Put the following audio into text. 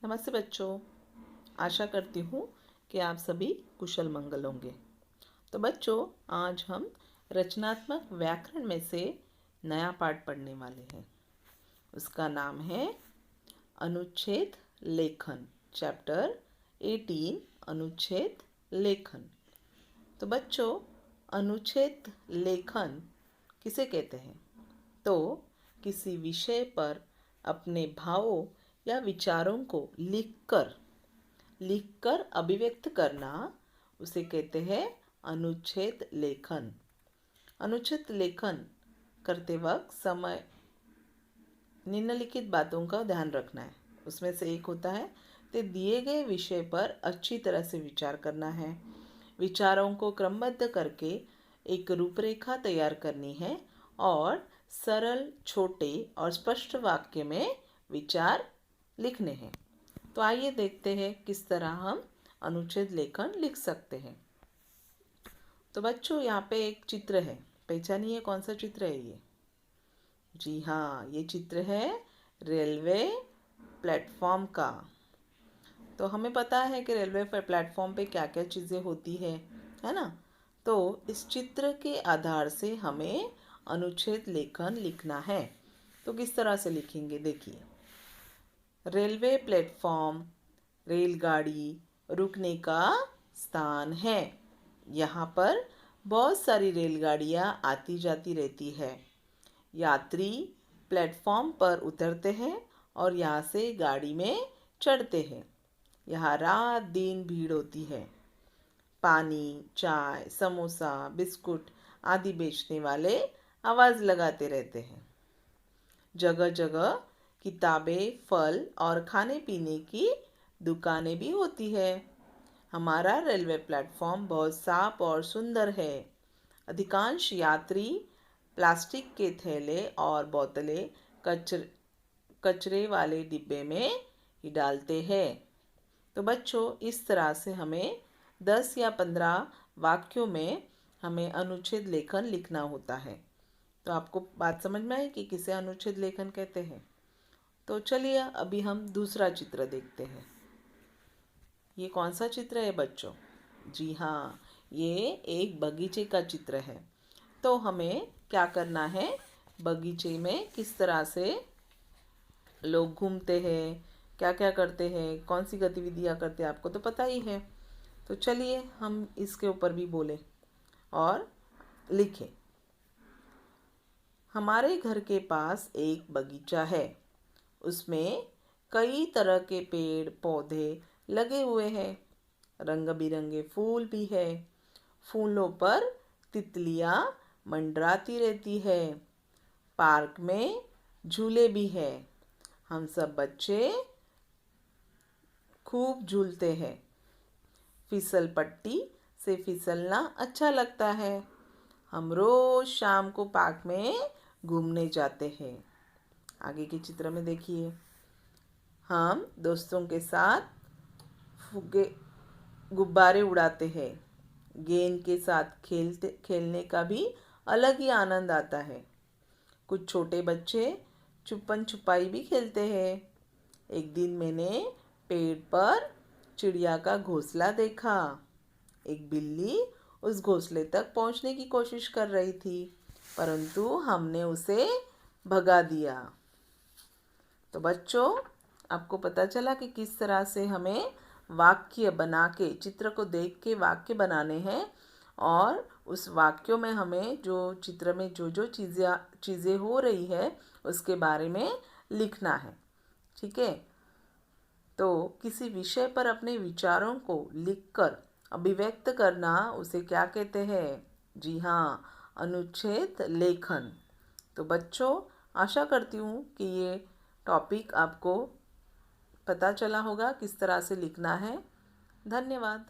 नमस्ते बच्चों। आशा करती हूँ कि आप सभी कुशल मंगल होंगे। तो बच्चों, आज हम रचनात्मक व्याकरण में से नया पाठ पढ़ने वाले हैं। उसका नाम है अनुच्छेद लेखन, चैप्टर 18, अनुच्छेद लेखन। तो बच्चों, अनुच्छेद लेखन किसे कहते हैं? तो किसी विषय पर अपने भावों या विचारों को लिखकर अभिव्यक्त करना, उसे कहते हैं अनुच्छेद लेखन। अनुच्छेद लेखन करते वक्त समय निम्नलिखित बातों का ध्यान रखना है। उसमें से एक होता है तो दिए गए विषय पर अच्छी तरह से विचार करना है। विचारों को क्रमबद्ध करके एक रूपरेखा तैयार करनी है और सरल, छोटे और स्पष्ट वाक्य में विचार लिखने हैं। तो आइए देखते हैं किस तरह हम अनुच्छेद लेखन लिख सकते हैं। तो बच्चों, यहाँ पे एक चित्र है, पहचानिए कौन सा चित्र है ये? जी हाँ, ये चित्र है रेलवे प्लेटफॉर्म का। तो हमें पता है कि रेलवे प्लेटफॉर्म पे क्या क्या चीज़ें होती है ना? तो इस चित्र के आधार से हमें अनुच्छेद लेखन लिखना है। तो किस तरह से लिखेंगे, देखिए। रेलवे प्लेटफॉर्म रेलगाड़ी रुकने का स्थान है। यहाँ पर बहुत सारी रेलगाड़ियाँ आती जाती रहती है। यात्री प्लेटफॉर्म पर उतरते हैं और यहाँ से गाड़ी में चढ़ते हैं। यहाँ रात दिन भीड़ होती है। पानी, चाय, समोसा, बिस्कुट आदि बेचने वाले आवाज़ लगाते रहते हैं। जगह जगह किताबें, फल और खाने पीने की दुकानें भी होती है। हमारा रेलवे प्लेटफॉर्म बहुत साफ और सुंदर है। अधिकांश यात्री प्लास्टिक के थैले और बोतलें कचरे वाले डिब्बे में ही डालते हैं। तो बच्चों, इस तरह से हमें 10 या 15 वाक्यों में हमें अनुच्छेद लेखन लिखना होता है। तो आपको बात समझ में आई कि किसे अनुच्छेद लेखन कहते हैं? तो चलिए अभी हम दूसरा चित्र देखते हैं। ये कौन सा चित्र है बच्चों? जी हाँ, ये एक बगीचे का चित्र है। तो हमें क्या करना है, बगीचे में किस तरह से लोग घूमते हैं, क्या क्या करते हैं, कौन सी गतिविधियाँ करते हैं, आपको तो पता ही है। तो चलिए हम इसके ऊपर भी बोलें और लिखें। हमारे घर के पास एक बगीचा है। उसमें कई तरह के पेड़ पौधे लगे हुए हैं। रंग बिरंगे फूल भी है। फूलों पर तितलियां मंडराती रहती है। पार्क में झूले भी है। हम सब बच्चे खूब झूलते हैं। फिसल पट्टी से फिसलना अच्छा लगता है। हम रोज शाम को पार्क में घूमने जाते हैं। आगे के चित्र में देखिए, हम दोस्तों के साथ फुग्गे गुब्बारे उड़ाते हैं। गेंद के साथ खेलने का भी अलग ही आनंद आता है। कुछ छोटे बच्चे छुपन छुपाई भी खेलते हैं। एक दिन मैंने पेड़ पर चिड़िया का घोंसला देखा। एक बिल्ली उस घोंसले तक पहुंचने की कोशिश कर रही थी, परंतु हमने उसे भगा दिया। तो बच्चों, आपको पता चला कि किस तरह से हमें वाक्य बना के, चित्र को देख के वाक्य बनाने हैं और उस वाक्यों में हमें जो चित्र में जो जो चीज़ें हो रही है उसके बारे में लिखना है। ठीक है? तो किसी विषय पर अपने विचारों को लिखकर अभिव्यक्त करना, उसे क्या कहते हैं? जी हाँ, अनुच्छेद लेखन। तो बच्चों, आशा करती हूँ कि ये टॉपिक आपको पता चला होगा किस तरह से लिखना है। धन्यवाद।